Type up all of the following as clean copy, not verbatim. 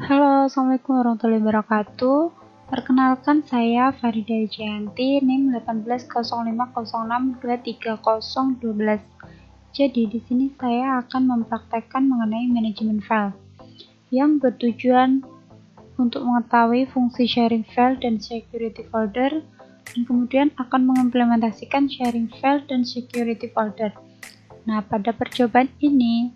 Halo, assalamualaikum warahmatullahi wabarakatuh. Perkenalkan, saya Farida Wijayanti, NIM 180506230012. Jadi di sini saya akan mempraktekkan mengenai manajemen file yang bertujuan untuk mengetahui fungsi sharing file dan security folder, dan kemudian akan mengimplementasikan sharing file dan security folder. Nah, pada percobaan ini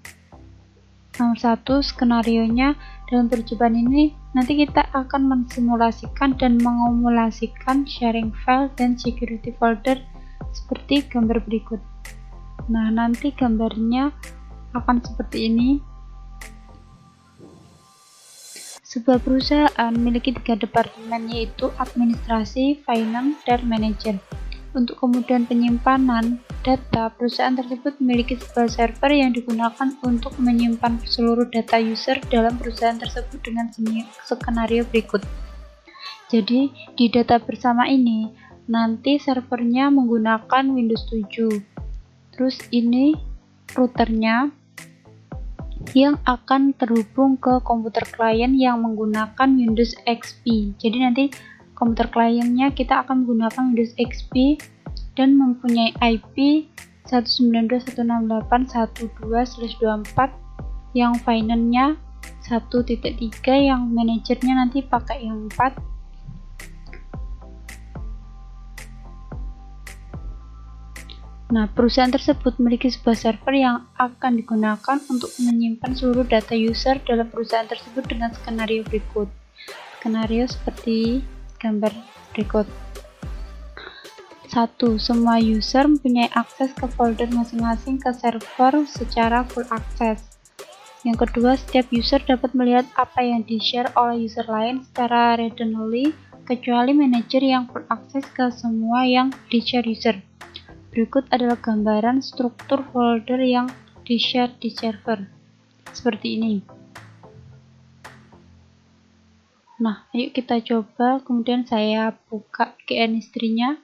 nomor 1 skenarionya, dalam percobaan ini nanti kita akan mensimulasikan dan mengumulasikan sharing file dan security folder seperti gambar berikut. Nah, nanti gambarnya akan seperti ini. Sebuah perusahaan memiliki 3 departemen, yaitu administrasi, finance, dan manajer. Untuk kemudian penyimpanan data, perusahaan tersebut memiliki sebuah server yang digunakan untuk menyimpan seluruh data user dalam perusahaan tersebut dengan skenario berikut. Jadi, di data bersama ini, nanti servernya menggunakan Windows 7. Terus ini routernya yang akan terhubung ke komputer klien yang menggunakan Windows XP. Jadi nanti komputer kliennya kita akan menggunakan Windows XP dan mempunyai IP 192.168.1.2/24 yang finance-nya 1.3, yang manajernya nanti pakai yang 4. Nah, perusahaan tersebut memiliki sebuah server yang akan digunakan untuk menyimpan seluruh data user dalam perusahaan tersebut dengan skenario berikut. Skenario seperti gambar berikut. 1. Semua user mempunyai akses ke folder masing-masing ke server secara full akses. Yang kedua, setiap user dapat melihat apa yang di-share oleh user lain secara read-only, kecuali manajer yang full akses ke semua yang di-share user. Berikut adalah gambaran struktur folder yang di-share di server. Seperti ini. Nah, yuk kita coba. Kemudian saya buka GNhistory-nya.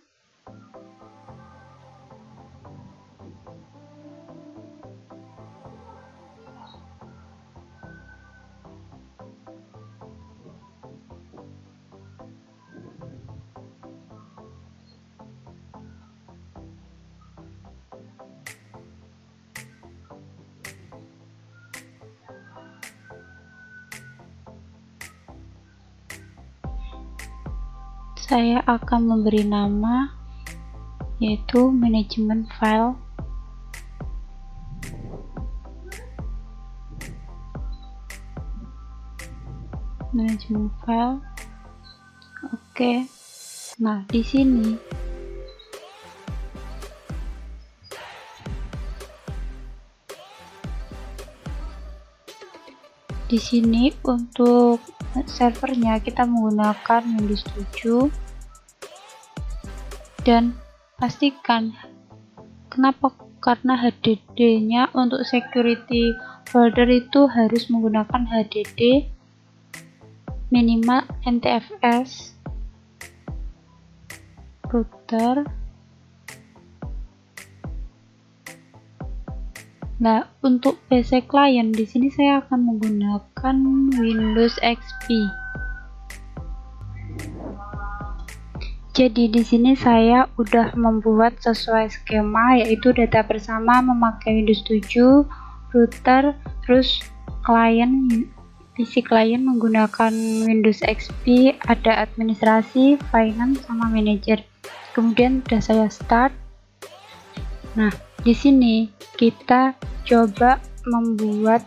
Saya akan memberi nama yaitu manajemen file. Manajemen file. Oke. Nah, di sini untuk servernya kita menggunakan Windows 7, dan pastikan kenapa, karena HDD-nya untuk security folder itu harus menggunakan HDD minimal NTFS router. Nah, untuk PC client di sini saya akan menggunakan Windows XP. Jadi di sini saya udah membuat sesuai skema, yaitu data bersama memakai Windows 7, router, terus PC client menggunakan Windows XP, ada administrasi, finance, sama manajer. Kemudian udah saya start. Nah, di sini kita coba membuat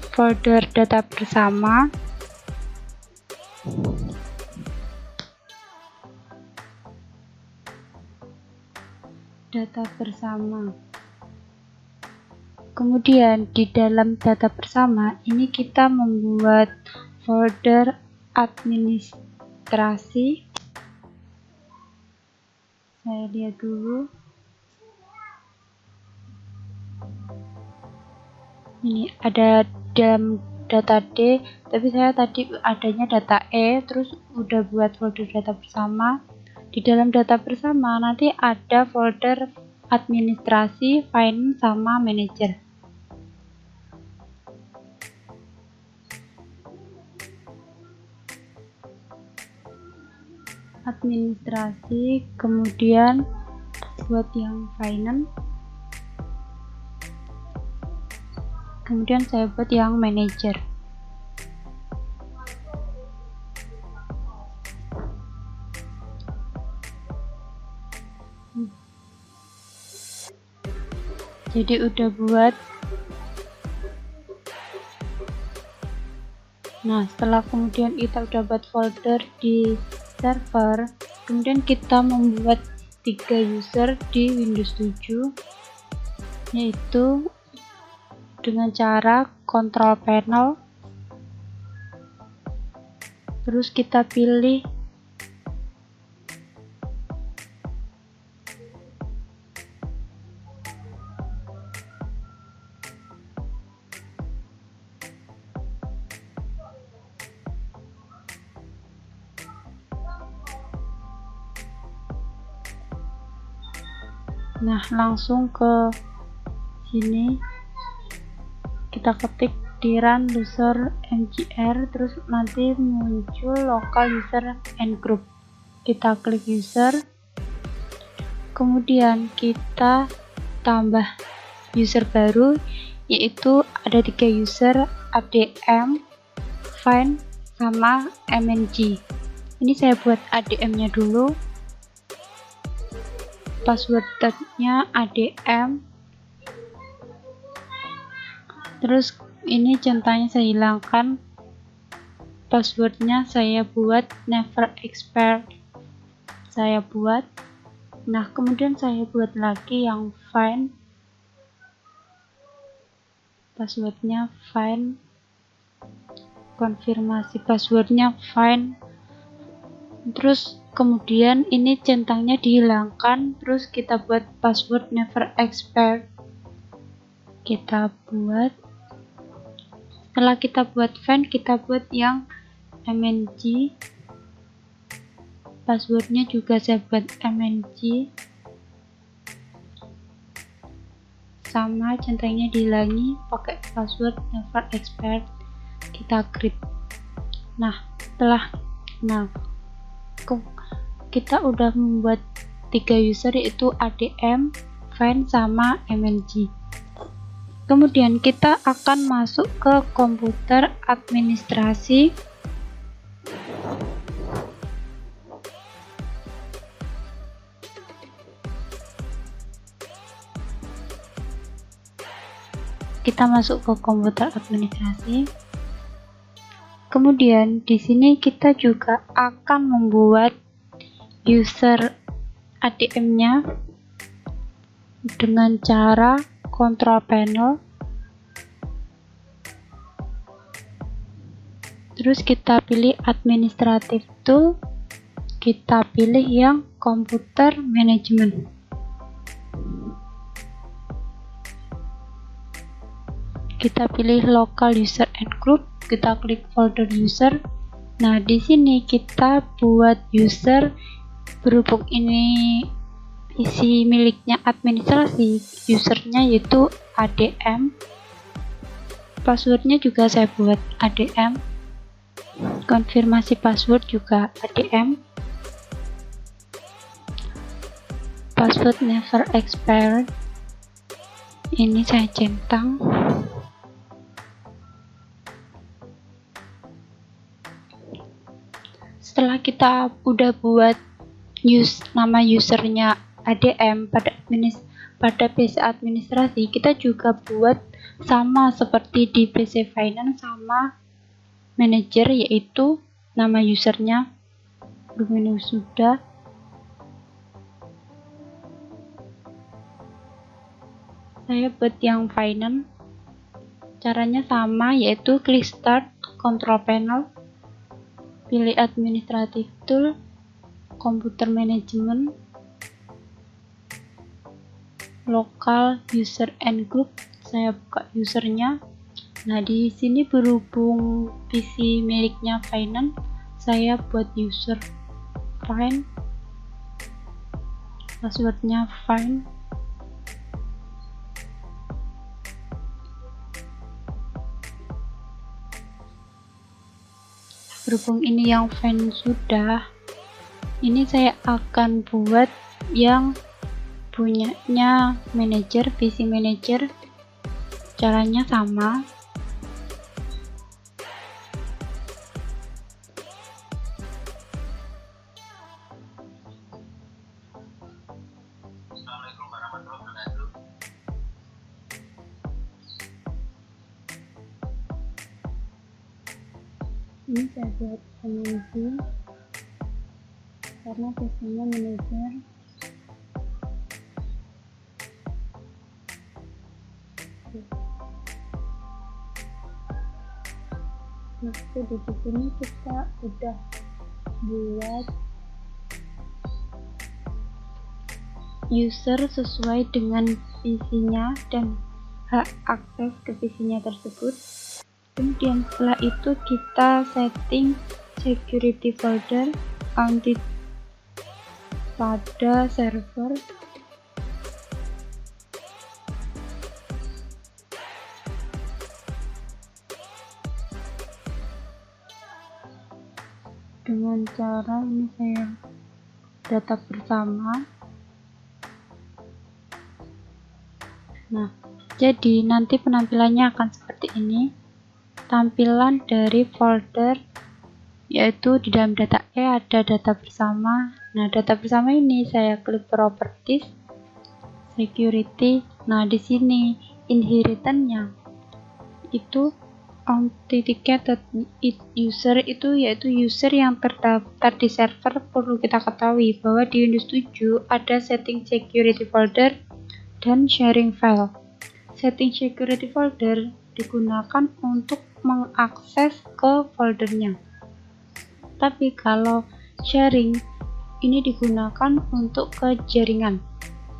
folder data bersama. Kemudian di dalam data bersama ini kita membuat folder administrasi. Saya lihat dulu. Ini ada dalam data D, tapi saya tadi adanya data E, terus udah buat folder data bersama. Di dalam data bersama nanti ada folder administrasi, finance, sama manajer. administrasi, kemudian buat yang finance, kemudian saya buat yang manager. Jadi udah buat. Nah, setelah kemudian kita udah buat folder di server, kemudian kita membuat 3 user di Windows 7, yaitu dengan cara control panel, terus kita pilih langsung ke sini kita ketik di run user mgr, terus nanti muncul local user and group. Kita klik user, kemudian kita tambah user baru, yaitu ada 3 user, adm, find, sama mng. Ini saya buat adm nya dulu, passwordnya adm, terus ini centangnya saya hilangkan, passwordnya saya buat never expire, saya buat. Nah, kemudian saya buat lagi yang find, passwordnya find, konfirmasi passwordnya find, terus kemudian ini centangnya dihilangkan, terus kita buat password never expire, kita buat. Setelah kita buat find, kita buat yang mng, passwordnya juga saya buat mng, sama centangnya dihilangi pakai password never expire, kita create. Nah, kita udah membuat 3 user, yaitu adm, find, sama mng. Kemudian kita akan masuk ke komputer administrasi. Kita masuk ke komputer administrasi. Kemudian di sini kita juga akan membuat user adm-nya dengan cara control panel, terus kita pilih administrative tool, kita pilih yang computer management, kita pilih local user and group, kita klik folder user. Nah, di sini kita buat user, berhubung ini isi miliknya administrasi, usernya yaitu adm, passwordnya juga saya buat adm, konfirmasi password juga adm, password never expired, ini saya centang. Setelah kita udah buat nama usernya adm pada PC administrasi, kita juga buat sama seperti di PC finance sama manager, yaitu nama usernya ini sudah. Saya buat yang finance, caranya sama, yaitu klik start, control panel, pilih administrative tool, computer management, local user and group, saya buka usernya. Nah, di sini berhubung PC miliknya finance, saya buat user find, passwordnya find, berhubung ini yang find sudah, Ini saya akan buat yang punyanya manajer, PC manager. Caranya sama. Assalamualaikum warahmatullahi wabarakatuh. Ini saya buat community karena biasanya manajer. Nah, jadi di sini kita udah buat user sesuai dengan PC-nya dan hak akses ke PC-nya tersebut. Kemudian setelah itu kita setting security folder anti pada server. Dengan cara ini saya data bersama. Nah, jadi nanti penampilannya akan seperti ini. Tampilan dari folder yaitu di dalam data E ada data bersama. Nah, data bersama ini saya klik properties, security. Nah, di sini inheritance-nya itu authenticated user, itu yaitu user yang terdaftar di server. Perlu kita ketahui bahwa di Windows 7 ada setting security folder dan sharing file. Setting security folder digunakan untuk mengakses ke foldernya, tapi kalau sharing ini digunakan untuk ke jaringan.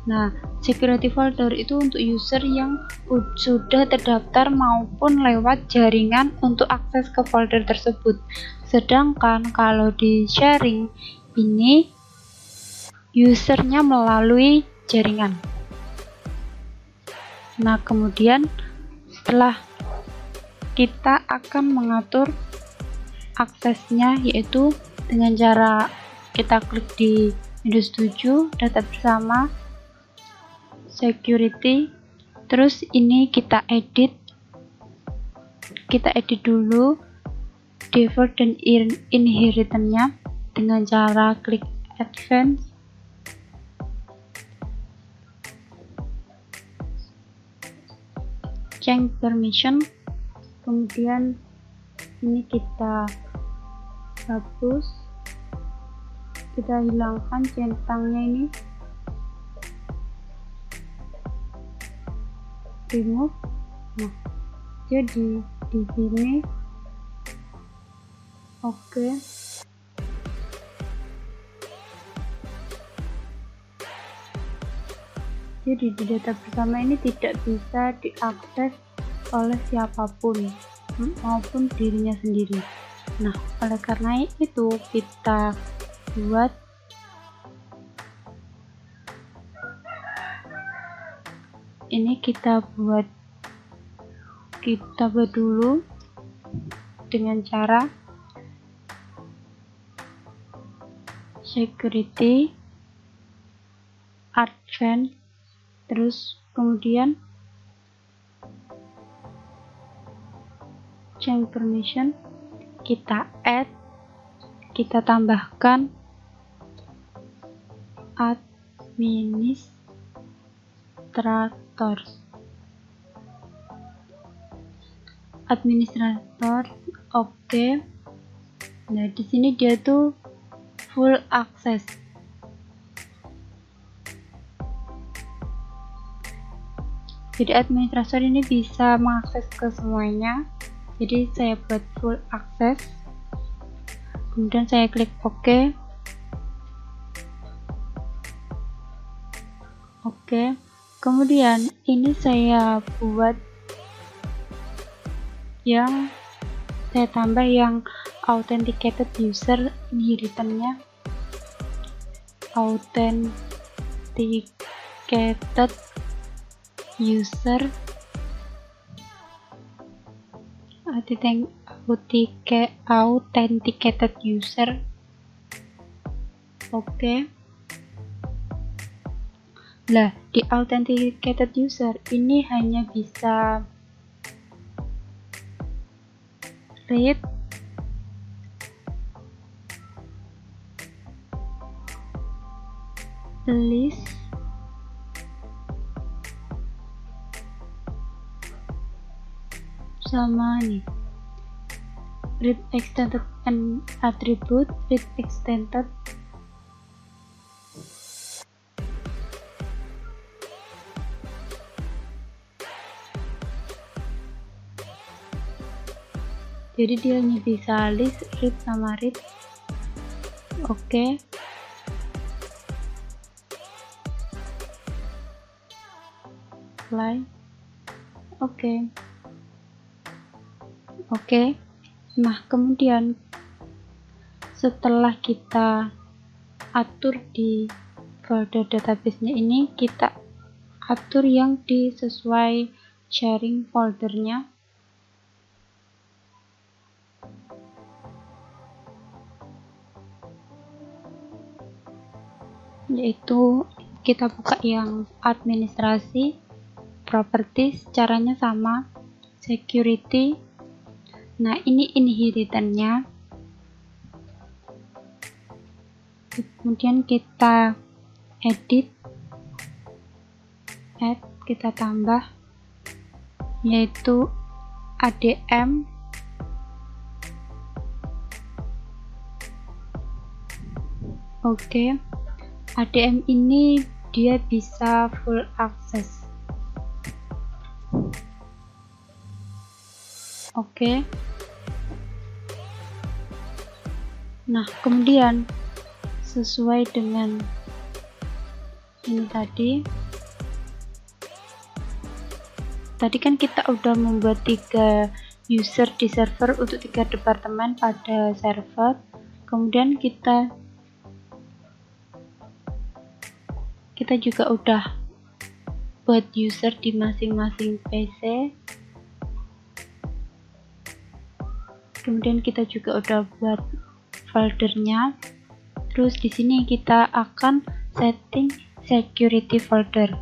Nah, security folder itu untuk user yang sudah terdaftar maupun lewat jaringan untuk akses ke folder tersebut. Sedangkan kalau di sharing ini usernya melalui jaringan. Nah, kemudian setelah kita akan mengatur aksesnya, yaitu dengan cara kita klik di Windows 7 data bersama, security, terus ini kita edit dulu default dan inheritance-nya dengan cara klik advance, change permission, kemudian ini kita hapus, kita hilangkan centangnya ini, remove. Nah, jadi di sini oke. Jadi di data bersama ini tidak bisa diakses oleh siapapun maupun dirinya sendiri. Nah, oleh karena itu kita buat ini, kita buat dulu dengan cara security advance, terus kemudian change permission, kita add, kita tambahkan administrator, oke. Nah, di sini dia tuh full access. Jadi administrator ini bisa mengakses ke semuanya. Jadi saya buat full access. Kemudian saya klik OK. Oke. Kemudian ini saya buat yang saya tambah yang authenticated user, inheritance-nya authenticated user, authenticated user. Oke. Lah, di authenticated user ini hanya bisa read list sama nih read extended and attribute, read extended jadi dia hanya bisa list, read sama read. Oke. Apply. Oke. Nah, kemudian setelah kita atur di folder database-nya ini, kita atur yang sesuai sharing foldernya. Yaitu kita buka yang administrasi, properties, caranya sama, security. Nah, ini inheritance-nya. Kemudian kita edit, add, kita tambah, yaitu ADM. Oke. ADM ini dia bisa full access. Oke. Nah, kemudian sesuai dengan ini tadi kan kita udah membuat 3 user di server untuk 3 departemen pada server. Kemudian kita juga udah buat user di masing-masing PC. Kemudian kita juga udah buat foldernya. Terus di sini kita akan setting security folder.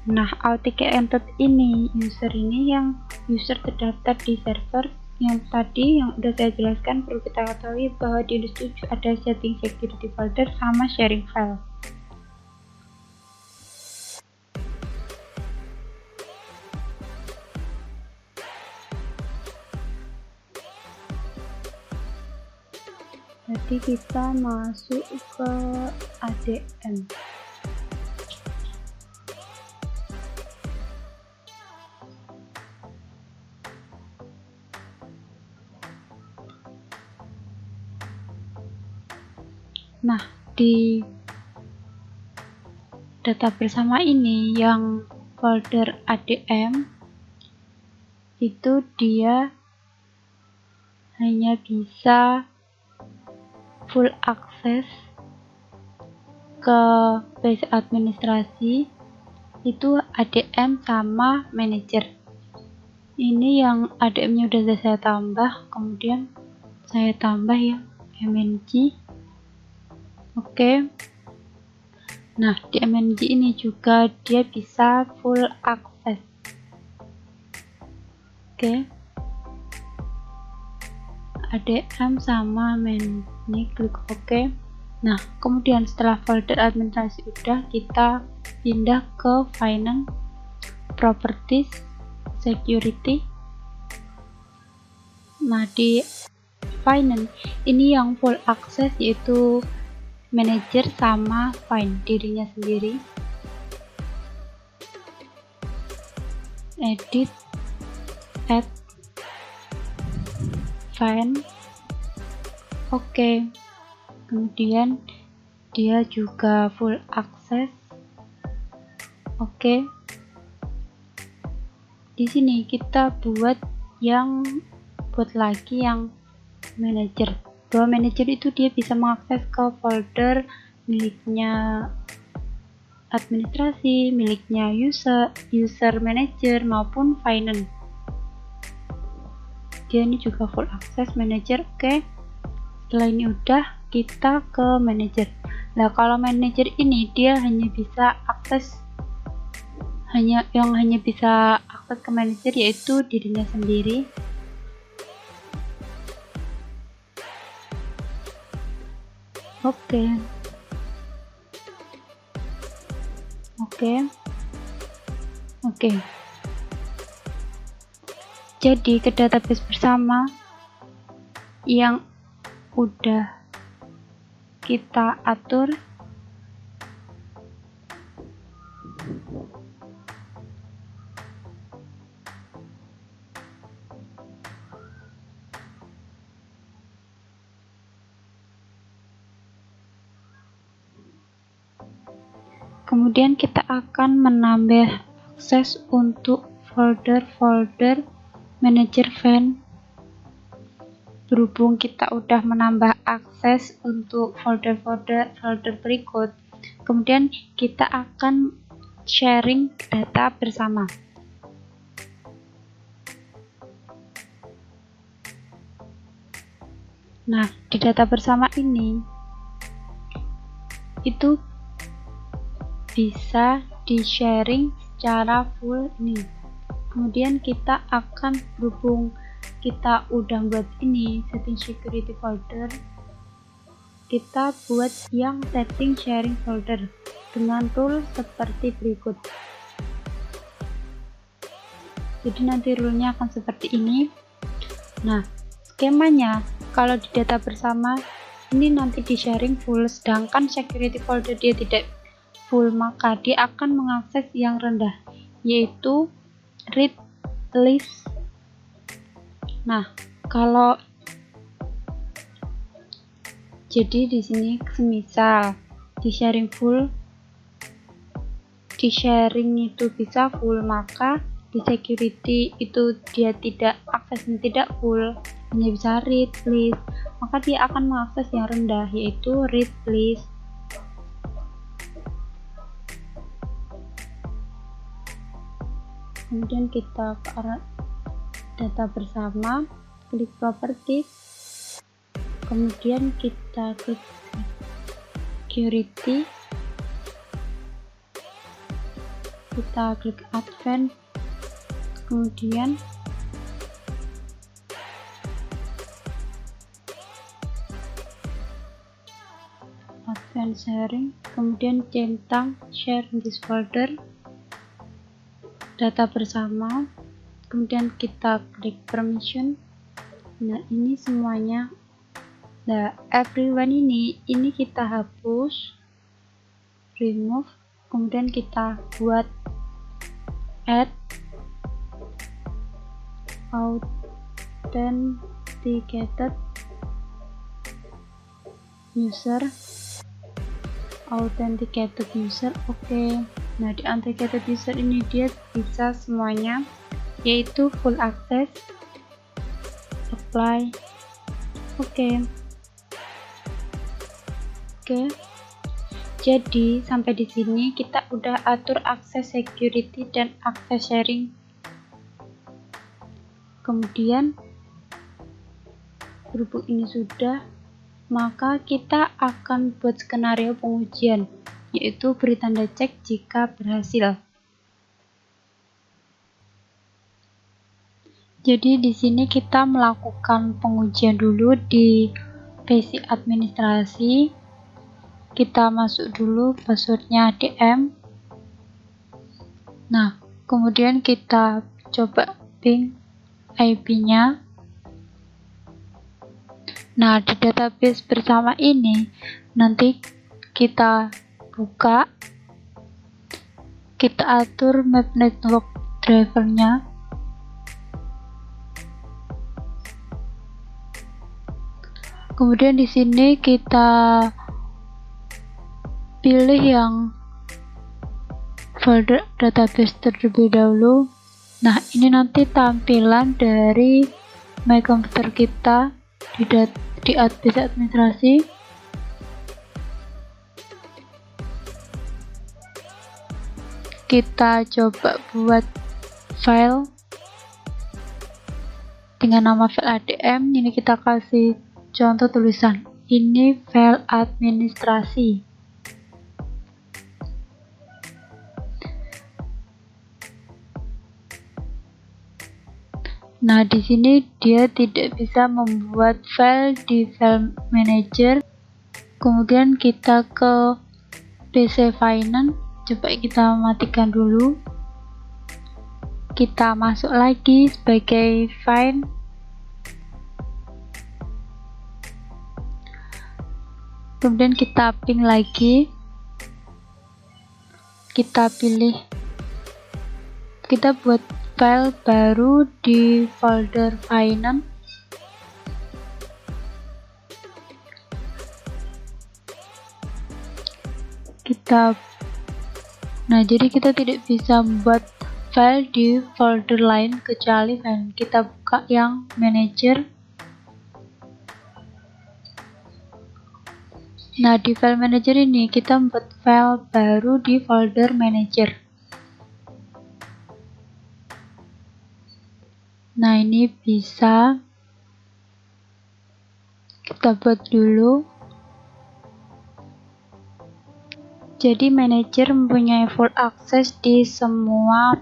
Nah, authenticated ini user yang terdaftar di server yang tadi yang udah saya jelaskan. Perlu kita ketahui bahwa di Windows 7 ada setting security folder sama sharing file. Jadi kita masuk ke ADM. Nah, di data bersama ini yang folder ADM itu dia hanya bisa full access ke PC administrasi itu ADM sama manager. Ini yang ADM-nya udah saya tambah, kemudian saya tambah ya MNG. Oke. Nah, di MNG ini juga dia bisa full access. Oke. ADM sama main, ini klik OK. Nah, kemudian setelah folder administrasi udah, kita pindah ke finance, properties, security. Nah, di finance ini yang full access yaitu manager sama find dirinya sendiri. Edit, add, find. Oke. Kemudian dia juga full access. Oke. Di sini kita buat lagi yang manager. Bahwa manager itu dia bisa mengakses ke folder miliknya administrasi, miliknya user manager maupun finance. Dia ini juga full access manager. Oke. Setelah ini udah, kita ke manager. Nah, kalau manager ini dia hanya bisa akses ke manajer yaitu dirinya sendiri. Oke. Jadi ke database bersama yang udah kita atur, kemudian kita akan menambah akses untuk folder-folder manager fan. Berhubung kita udah menambah akses untuk folder berikut, kemudian kita akan sharing data bersama. Nah, di data bersama ini itu bisa di-sharing secara full ini. Kemudian kita akan, berhubung kita udah buat ini setting security folder, kita buat yang setting sharing folder dengan tool seperti berikut. Jadi nanti rule-nya akan seperti ini. Nah, skemanya kalau di data bersama ini nanti di sharing full, sedangkan security folder dia tidak full, maka dia akan mengakses yang rendah, yaitu read list. Nah, kalau jadi di sini semisal di sharing itu bisa full, maka di security itu dia tidak aksesnya tidak full, hanya bisa read list, maka dia akan mengakses yang rendah, yaitu read list. Kemudian kita ke arah data bersama, klik properties, kemudian kita klik security, kita klik advanced, kemudian advanced sharing, kemudian centang share this folder, data bersama, kemudian kita klik permission. Nah, ini semuanya. Nah, everyone ini kita hapus, remove, kemudian kita buat add authenticated user. Oke. Nah, di authenticated user ini dia bisa semuanya, yaitu full access, apply. Oke. Jadi sampai di sini kita udah atur akses security dan akses sharing. Kemudian berhubung ini sudah, maka kita akan buat skenario pengujian, yaitu beri tanda cek jika berhasil. Jadi di sini kita melakukan pengujian dulu di PC administrasi. Kita masuk dulu passwordnya DM. Nah, kemudian kita coba ping IP-nya. Nah, di database bersama ini nanti kita buka, kita atur map network drivernya. Kemudian di sini kita pilih yang folder database terlebih dahulu. Nah, ini nanti tampilan dari My Computer kita di PC administrasi. Kita coba buat file dengan nama file ADM. Ini kita kasih contoh tulisan. Ini file administrasi. Nah, di sini dia tidak bisa membuat file di file manager. Kemudian kita ke PC Finance. Coba kita matikan dulu. Kita masuk lagi sebagai file. Kemudian kita ping lagi. Kita pilih. Kita buat file baru di folder Finance. Jadi kita tidak bisa membuat file di folder lain kecuali file. Kita buka yang manager. Nah, di file manager ini kita membuat file baru di folder manager. Nah, ini bisa kita buat dulu. Jadi manager mempunyai full akses di semua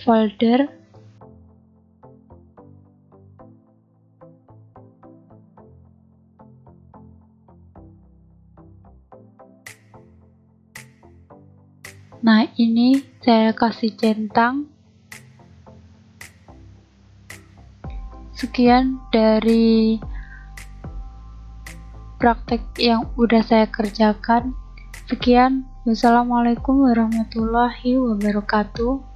folder. Nah, ini saya kasih centang. Sekian dari praktek yang udah saya kerjakan. Sekian, wassalamualaikum warahmatullahi wabarakatuh.